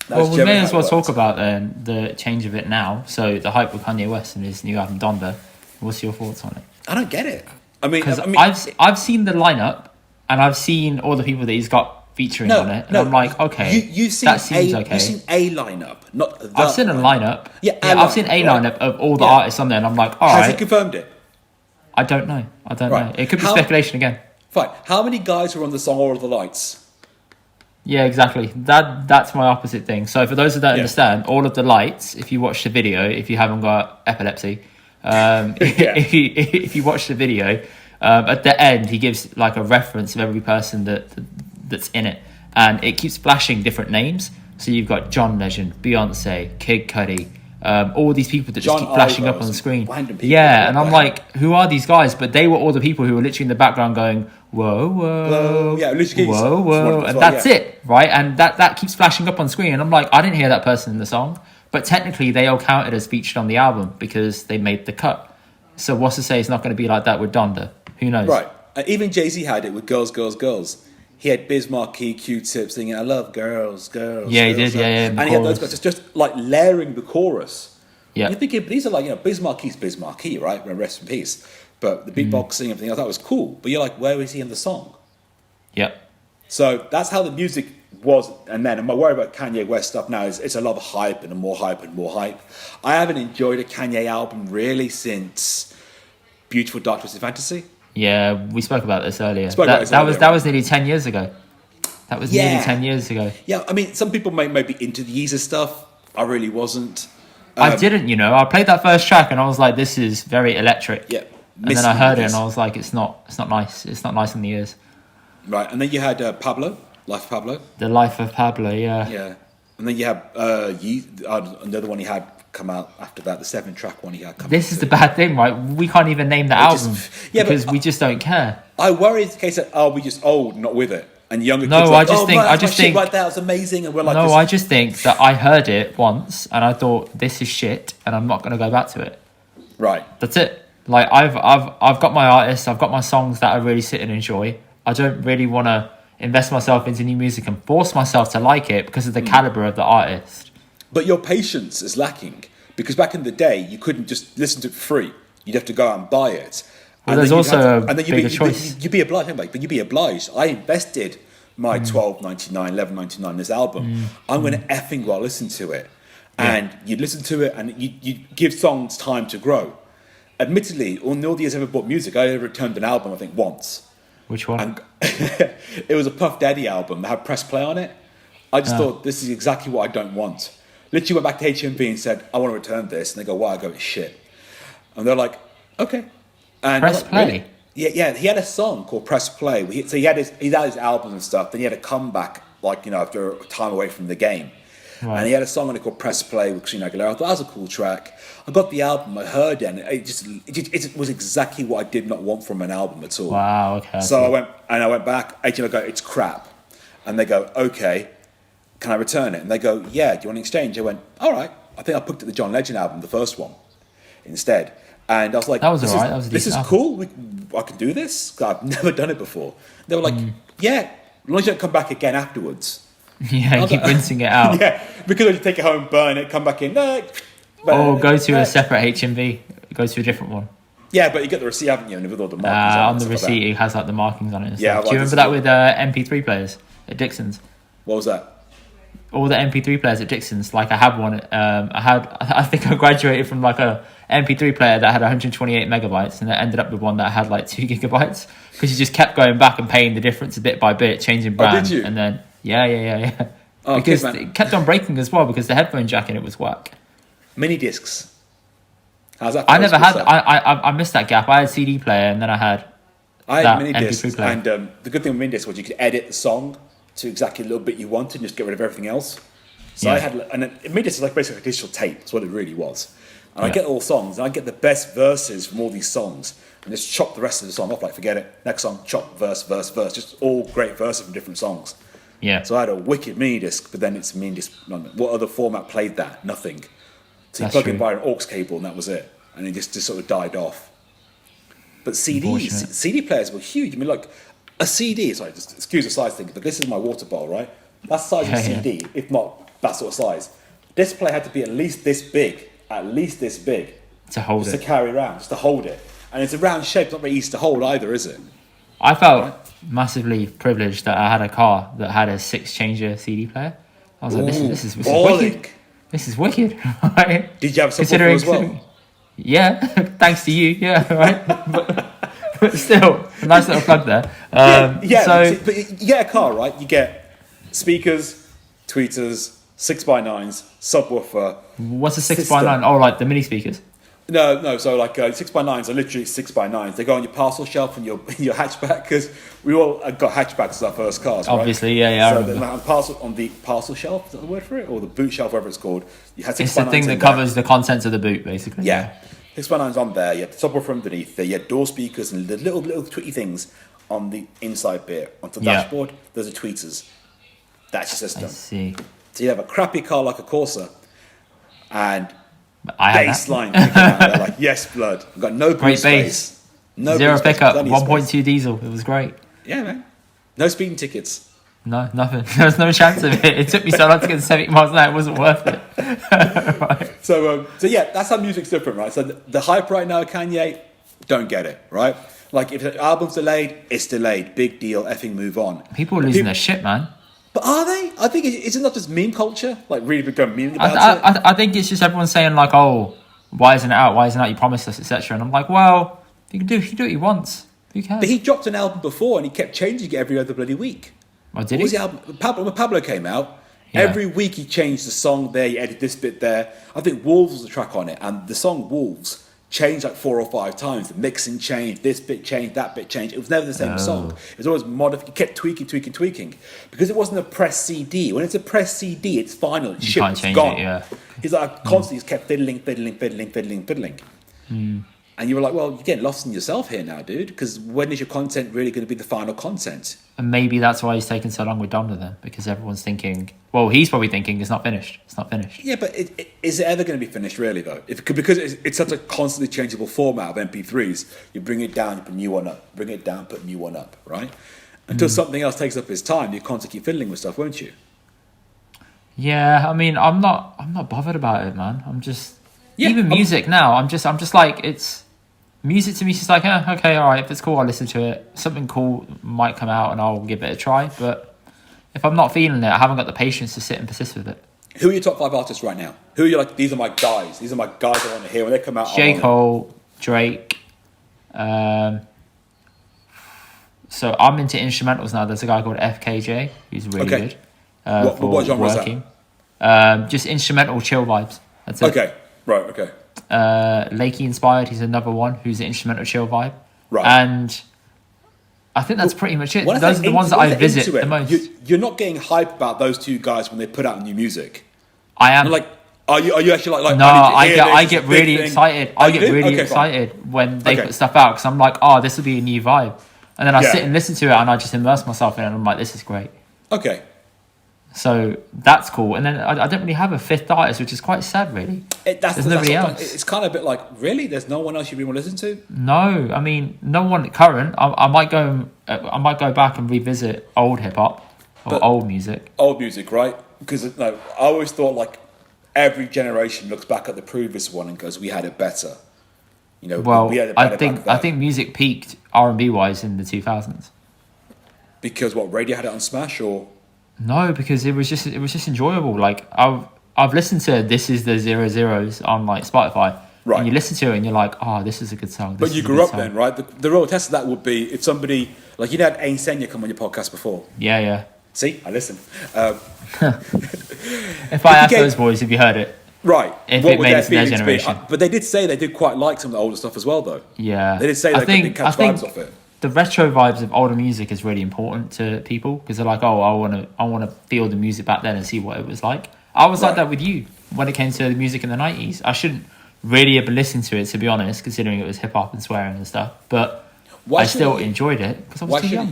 Well, we may as well talk about the change of it now. So the hype with Kanye West and his new album Donda. What's your thoughts on it? I don't get it. I mean, I've seen the lineup and I've seen all the people that he's got featuring on it, and I'm like, okay, you've seen that seems okay. You've seen a lineup, not the I've seen a lineup. Yeah, I've seen a lineup of all the artists on there, and I'm like, all right. Has he confirmed it? I don't know. It could be speculation again. Fine. How many guys were on the song All of the Lights? Yeah, exactly. That's my opposite thing. So for those that don't understand, All of the Lights, if you watch the video, if you haven't got epilepsy, if you watch the video, at the end he gives like a reference of every person that's in it, and it keeps flashing different names. So you've got John Legend, Beyonce, Kid Cudi, all these people that just keep flashing up on the screen. And I'm like, who are these guys? But they were all the people who were literally in the background going, whoa, whoa, whoa, whoa, and that's it, right? And that keeps flashing up on screen, and I'm like, I didn't hear that person in the song, but technically they all counted as featured on the album because they made the cut. So what's to say it's not going to be like that with Donda? Who knows? Right. Even Jay-Z had it with Girls, Girls, Girls. He had Biz Markie, Q-Tip singing, I love girls, girls. Yeah, girls, he did, and he had those guys just like layering the chorus. Yeah. You're thinking, but these are like, Biz Marquie's Biz Markie, right? Rest in peace. But the beatboxing, everything else, that was cool. But you're like, where was he in the song? Yeah. So that's how the music was. And then my worry about Kanye West stuff now is it's a lot of hype and more hype and more hype. I haven't enjoyed a Kanye album really since Beautiful Dark Twisted Fantasy. Yeah, we spoke about this earlier. That was nearly 10 years ago. That was nearly 10 years ago. Yeah, I mean, some people may be into the Yeezus stuff. I really wasn't. I didn't, I played that first track and I was like, this is very electric. Yeah. And then I heard it and I was like, it's not nice. It's not nice in the ears. Right, and then you had Pablo, Life of Pablo. The Life of Pablo, yeah. Yeah. And then you have another one he had come out after that, the 7-track one he had come out. This is the bad thing, right? We can't even name the album because we just don't care. I worry it's the case that, we just old, not with it. And younger kids I just think like that was amazing, and we're like, I just think that I heard it once and I thought this is shit, and I'm not going to go back to it. Right. That's it. Like I've got my artists, I've got my songs that I really sit and enjoy. I don't really want to invest myself into new music and force myself to like it because of the caliber of the artist. But your patience is lacking because back in the day you couldn't just listen to it for free. You'd have to go out and buy it. Well, there's also a bigger choice. You'd be obliged, but you'd be obliged. I invested my $12.99, $11.99 in this album. I'm going to effing well listen to it. And you'd listen to it and you give songs time to grow. Admittedly, all the years I ever bought music, I ever returned an album, I think, once. Which one? And it was a Puff Daddy album that had press play on it. I just thought, this is exactly what I don't want. Literally went back to HMV and said, I want to return this. And they go, why? I go, it's shit. And they're like, okay. And press play? Really? Yeah, he had a song called Press Play. So he had his albums and stuff. Then he had a comeback, after a time away from the game. Right. And he had a song on it called Press Play with Christina Aguilera. I thought that was a cool track. I got the album, I heard it, and it was exactly what I did not want from an album at all. Wow, okay. So I went back, HMV, I go, it's crap. And they go, okay, can I return it? And they go, yeah, do you want to exchange? I went, all right. I think I picked up the John Legend album, the first one, instead. And I was like, that was all right. That was a this is album. Cool. I can do this. I've never done it before. They were like, yeah, as long as you don't come back again afterwards. Yeah, keep rinsing it out. Yeah, because when you take it home, burn it, come back in. No, or go to a separate HMV. Go to a different one. Yeah, but you get the receipt, haven't you? And with all the markings on the receipt, it has like the markings on it. And yeah, stuff. Do you remember that with MP3 players at Dixon's? What was that? All the MP3 players at Dixon's. Like I had one. I think I graduated from like a MP3 player that had 128 megabytes, and I ended up with one that had like 2 gigabytes because you just kept going back and paying the difference bit by bit, changing brand. Oh, did you? And then yeah. Oh, because good, it kept on breaking as well because the headphone jack in it was whack. Mini discs. How's that? I never had. I missed that gap. I had CD player and then I had mini discs, and the good thing with mini discs was you could edit the song to exactly the little bit you wanted and just get rid of everything else. So I had, and mini discs is like basically a digital tape. That's what it really was. And I get all songs, and I get the best verses from all these songs, and just chop the rest of the song off. Like forget it. Next song, chop verse, just all great verses from different songs. Yeah. So I had a wicked mini disc, but then it's a mini disc. What other format played that? Nothing. So you plug in by an aux cable, and that was it. And it just sort of died off. But CD players were huge. I mean, like a CD. Sorry, just excuse the size thing. But this is my water bottle, right? That's the size of a CD, if not that sort of size. This player had to be at least this big, to hold just it, to carry around, just to hold it. And it's a round shape, it's not very easy to hold either, is it? I felt massively privileged that I had a car that had a 6-changer CD player. I was like, this is wicked. This is wicked. Right? Did you have a subwoofer as well? Yeah, thanks to you. Yeah, right. but still, a nice little plug there. So, but you get a car, right? You get speakers, tweeters, 6x9s, subwoofer. What's a 6x9? Oh, like the mini speakers. No. So like 6x9s are literally 6x9s. They go on your parcel shelf and your hatchback, because we all got hatchbacks as our first cars, right? Obviously, yeah. So on the parcel shelf, is that the word for it, or the boot shelf, whatever it's called? You had 6x9s. It's the thing that covers the contents of the boot, basically. Yeah. 6x9s on there. You had the subwoofer underneath there. You had door speakers and the little twitty things on the inside bit onto the dashboard. Those are tweeters. That's your system. I see. So you have a crappy car like a Corsa, and bass line kicking out there, like yes, blood. I've got no great bass, zero pickup, 1.2 diesel. It was great. Yeah, man. No speeding tickets. No, nothing. There was no chance of it. It took me so long to get to 70 miles an hour. It wasn't worth it. Right. So yeah, that's how music's different, right? So the hype right now, Kanye, don't get it, right? Like if the album's delayed, it's delayed. Big deal. Effing move on. People are losing their shit, man. But are they? I think it's not just meme culture, like really become memeing about it. I think it's just everyone saying like, "Oh, why isn't it out? Why isn't it out? You promised us, etc." And I'm like, well, he can do what he wants. Who cares? But he dropped an album before, and he kept changing it every other bloody week. Oh, did he? What was the album? When Pablo came out, every week he changed the song there. He edited this bit there. I think Wolves was a track on it, and the song Wolves changed like 4 or 5 times. The mixing changed, this bit changed, that bit changed. It was never the same song. It was always modified. He kept tweaking. Because it wasn't a press CD. When it's a press CD, it's final. It's shipped. It's gone. He's like constantly just kept fiddling. And you were like, well, you're getting lost in yourself here now, dude. Because when is your content really going to be the final content? And maybe that's why he's taking so long with Donda then. Because everyone's thinking, well, he's probably thinking it's not finished. It's not finished. Yeah, but is it ever going to be finished really, though? Because it's such a constantly changeable format of MP3s. You bring it down, you put a new one up. Bring it down, put a new one up, right? Until something else takes up his time, you constantly keep fiddling with stuff, won't you? Yeah, I mean, I'm not bothered about it, man. I'm just... even music now, I'm just like, it's... Music to me is just like, okay, all right, if it's cool, I'll listen to it. Something cool might come out and I'll give it a try. But if I'm not feeling it, I haven't got the patience to sit and persist with it. Who are your top 5 artists right now? Who are you like, these are my guys. These are my guys I want to hear when they come out. J. Cole, Drake. So I'm into instrumentals now. There's a guy called FKJ who's really good. What genre is that? Just instrumental chill vibes. That's it. Okay, right, okay. Lakey Inspired, he's another one who's an instrumental chill vibe. Right. And I think that's pretty much it. Those are the ones that I visit the most. You're not getting hype about those two guys when they put out new music. I am. You're like, are you actually like? No, I get really excited. I get really excited when they put stuff out because I'm like, oh, this will be a new vibe. And then I sit and listen to it and I just immerse myself in it and I'm like, this is great. Okay. So that's cool. And then I don't really have a fifth artist, which is quite sad, really. There's nobody else. It's kind of a bit like, really? There's no one else you really want to listen to? No, I mean, no one current. I might go back and revisit old hip hop or old music. Old music, right? Because I always thought like every generation looks back at the previous one and goes, "We had it better." You know. Well, I think music peaked R&B wise in the 2000s. Because what, radio had it on Smash or? No, because it was just enjoyable. Like I've listened to This Is the 00s on like Spotify, right? And you listen to it and you're like, oh, this is a good song. But you grew up then, right? The real test of that would be if somebody like you had Ain Senya come on your podcast before. Yeah. See, I listen. If I asked those boys, have you heard it? Right. If it made it to their generation. But they did say they did quite like some of the older stuff as well, though. Yeah. They did say they didn't catch vibes off it. The retro vibes of older music is really important to people because they're like, oh, I want to feel the music back then and see what it was like. I was like that with you when it came to the music in the 90s. I shouldn't really ever listen to it, to be honest, considering it was hip hop and swearing and stuff. But I still enjoyed it because I was too young.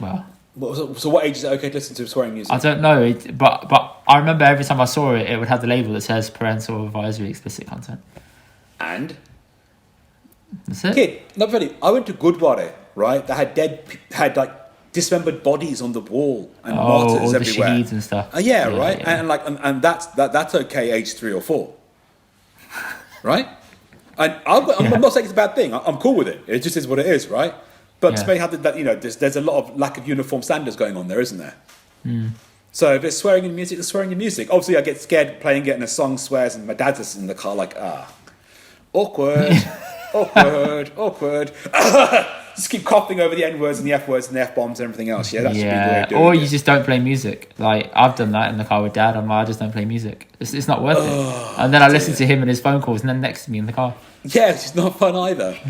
So what age is it okay to listen to swearing music? I don't know, but I remember every time I saw it, it would have the label that says parental advisory explicit content. And? That's it. Kid, not really. I went to Gurdwara, right? That had like dismembered bodies on the wall and all martyrs the everywhere. shaheeds and stuff. Right. Yeah. And that's okay, age 3 or 4, right? And I'm not saying it's a bad thing. I'm cool with it. It just is what it is, right? But to me, there's a lot of lack of uniform standards going on there, isn't there? So if it's swearing in music, it's swearing in music. Obviously, I get scared playing it and a song swears, and my dad's just in the car like, awkward, awkward. Just keep coughing over the N words and the F words and the F bombs and everything else. Yeah, that should be the way of doing it. Or you just don't play music. Like I've done that in the car with Dad. I just don't play music. It's not worth it. And then I listen to him and his phone calls, and then next to me in the car. Yeah, it's not fun either.